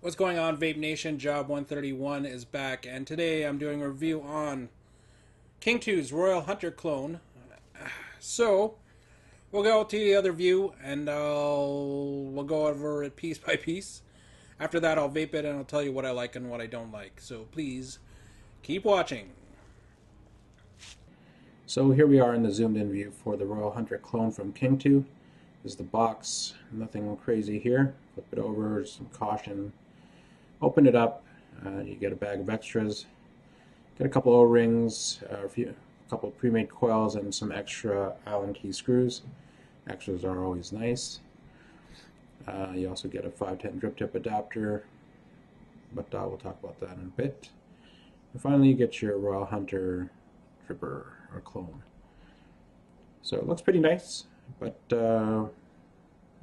What's going on, Vape Nation? Job 131 is back, and today I'm doing a review on KingTu's Royal Hunter clone. So, we'll go to the other view, and we'll go over it piece by piece. After that, I'll vape it, and I'll tell you what I like and what I don't like. So please, keep watching. So here we are in the zoomed in view for the Royal Hunter clone from KingTu. This is the box, nothing crazy here. Flip it over, some caution. Open it up, you get a bag of extras. Get a couple O-rings, a couple pre-made coils, and some extra Allen key screws. Extras are always nice. You also get a 510 drip tip adapter, but we'll talk about that in a bit. And finally you get your Royal Hunter dripper or clone. So it looks pretty nice, but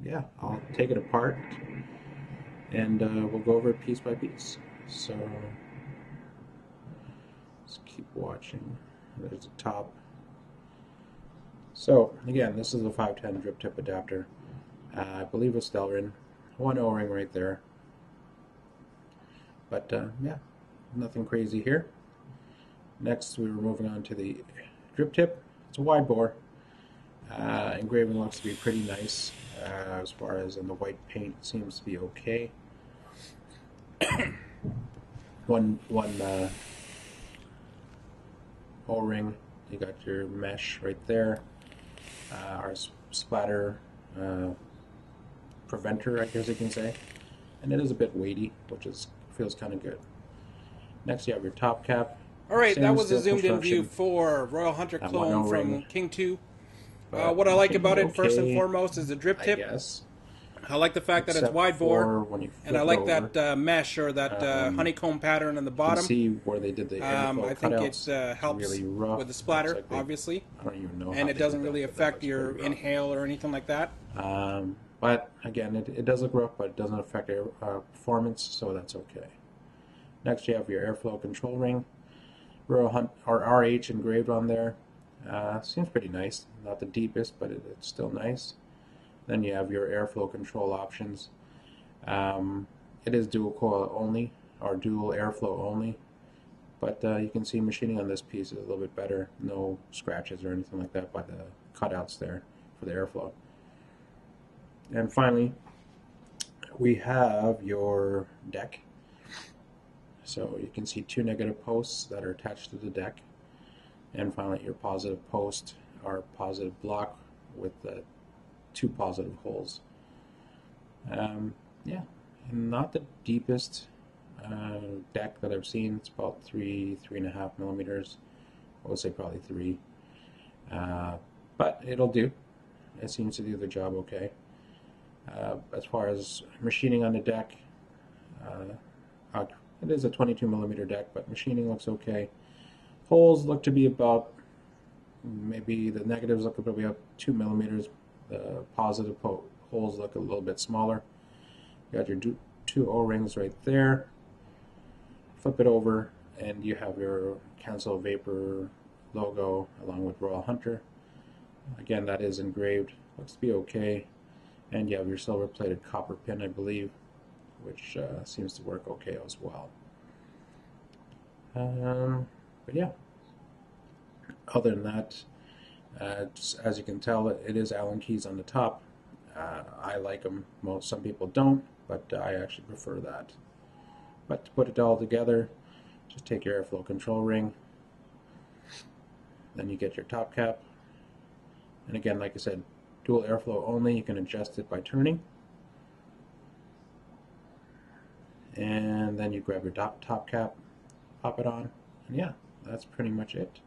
yeah, I'll take it apart and we'll go over it piece by piece. So let's keep watching. There's the top. So again, this is a 510 drip tip adapter. I believe it's Delrin. One O-ring right there. But yeah, nothing crazy here. Next, we were moving on to the drip tip. It's a wide bore. Engraving looks to be pretty nice, as far as in the white paint seems to be okay. one O-ring. You got your mesh right there. Our splatter preventer, I guess you can say, and it is a bit weighty, which feels kind of good. Next, you have your top cap. Alright, that was a Steel zoomed-in view construction. for Royal Hunter That clone one from O-ring, KingTu. but What I like about it, first and okay, foremost, is the drip I tip. guess, I like the fact that it's except wide for bore, when you and I flip it like over. that mesh or that honeycomb pattern on the You can bottom. see where they did the airflow I think it cutouts. helps It's really rough. with the splatter, Looks like obviously, I don't even know how and it they doesn't did that, really but that affect looks your pretty rough. inhale or anything like that. But again, it does look rough, but it doesn't affect air performance, so that's okay. Next, you have your airflow control ring, Royal Hunt or RH engraved on there. Seems pretty nice. Not the deepest, but it's still nice. Then you have your airflow control options. It is dual coil only, or dual airflow only, but you can see machining on this piece is a little bit better. No scratches or anything like that by the cutouts there for the airflow. And finally, we have your deck. So you can see two negative posts that are attached to the deck. And finally, your positive post or positive block with the two positive holes. Yeah, not the deepest deck that I've seen. It's about 3.5 millimeters. I would say probably 3. But it'll do. It seems to do the job okay. As far as machining on the deck, it is a 22 millimeter deck, but machining looks okay. Holes look to be about, maybe the negatives look to be up 2 millimeters. The positive holes look a little bit smaller. You got your two O-rings right there. Flip it over, and you have your Cancel Vapor logo along with Royal Hunter. Again, that is engraved. Looks to be okay. And you have your silver plated copper pin, I believe, which seems to work okay as well. But yeah, other than that, as you can tell, it is Allen keys on the top. I like them. Some people don't, but I actually prefer that. But to put it all together, just take your airflow control ring, then you get your top cap, and again, like I said, dual airflow only. You can adjust it by turning, and then you grab your top cap, pop it on, and yeah, that's pretty much it.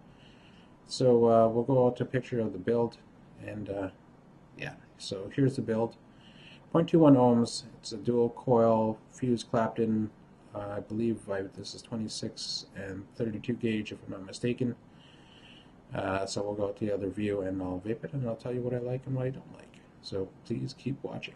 So we'll go out to a picture of the build, and yeah, so here's the build. 0.21 ohms. It's a dual coil fuse clapped in. I believe this is 26 and 32 gauge, if I'm not mistaken. So we'll go to the other view, and I'll vape it, and I'll tell you what I like and what I don't like. So please keep watching.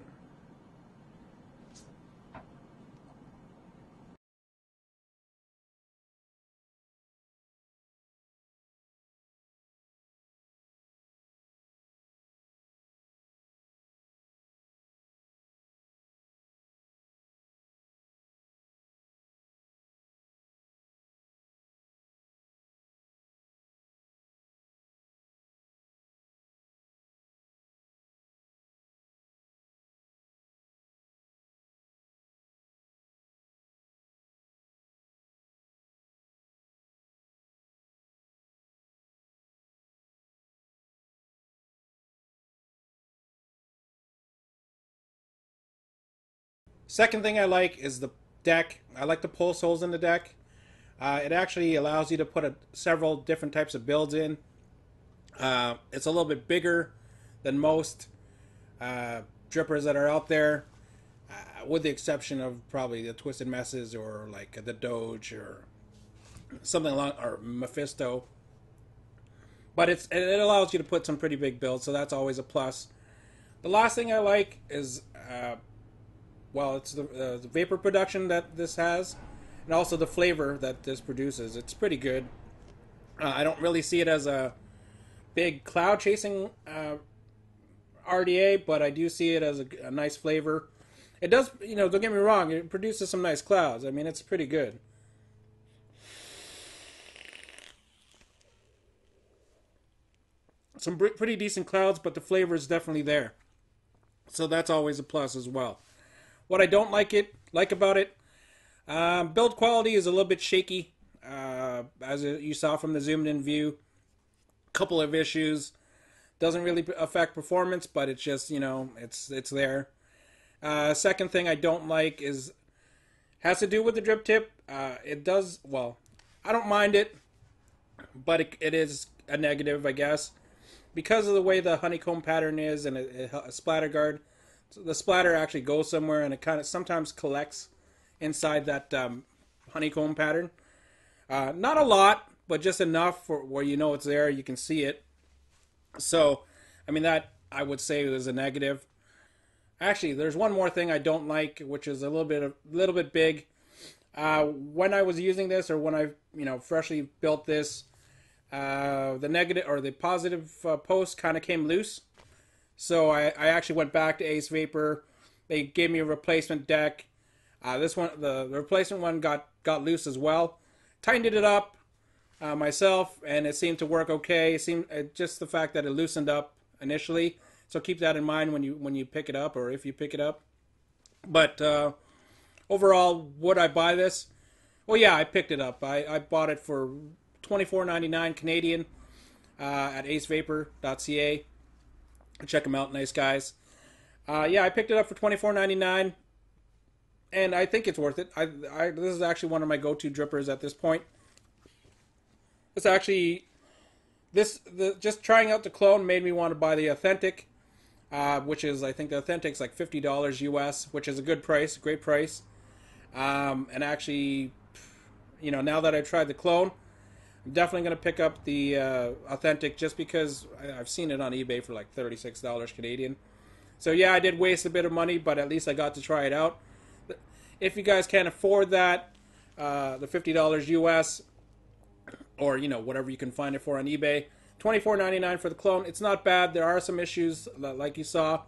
Second thing I like is the deck. I like the pulse holes in the deck. It actually allows you to put several different types of builds in. It's a little bit bigger than most drippers that are out there, with the exception of probably the Twisted Messes or like the Doge or something along, or Mephisto. But it allows you to put some pretty big builds, so that's always a plus. The last thing I like is, it's the vapor production that this has, and also the flavor that this produces. It's pretty good. I don't really see it as a big cloud chasing RDA, but I do see it as a nice flavor. It does, don't get me wrong, it produces some nice clouds. I mean, it's pretty good. Some pretty decent clouds, but the flavor is definitely there. So that's always a plus as well. What I don't like about it, build quality is a little bit shaky, as you saw from the zoomed in view. Couple of issues. Doesn't really affect performance, but it's just, it's there. Second thing I don't like has to do with the drip tip. It does, well, I don't mind it, but it is a negative, I guess. Because of the way the honeycomb pattern is and a splatter guard, so the splatter actually goes somewhere and it kind of sometimes collects inside that honeycomb pattern. Not a lot, but just enough for where it's there, you can see it. So, I mean, that I would say is a negative. Actually, there's one more thing I don't like, which is a little bit big. When I was using this, or when I freshly built this, the negative or the positive post kind of came loose. So I actually went back to Ace Vapor. They gave me a replacement deck. This one, the replacement one, got loose as well. Tightened it up myself, and it seemed to work okay. It seemed just the fact that it loosened up initially. So keep that in mind when you pick it up, or if you pick it up. But overall, would I buy this? Well, yeah, I picked it up. I bought it for $24.99 Canadian at acevapor.ca. Check them out, nice guys. I picked it up for $24.99, and I think it's worth it. This is actually one of my go-to drippers at this point. It's actually just trying out the clone made me want to buy the authentic, which is, I think the authentic's like $50 US, which is a good price, great price. And actually, now that I've tried the clone, I'm definitely going to pick up the authentic, just because I've seen it on eBay for like $36 Canadian. So yeah, I did waste a bit of money, but at least I got to try it out. If you guys can't afford that, the $50 US, or whatever you can find it for on eBay, $24.99 for the clone. It's not bad. There are some issues like you saw,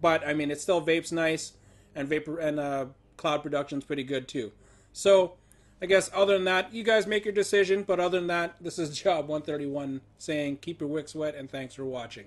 but I mean, it's still vapes nice, and vapor and cloud production's pretty good too. So I guess other than that, you guys make your decision. But other than that, this is Job 131 saying keep your wicks wet, and thanks for watching.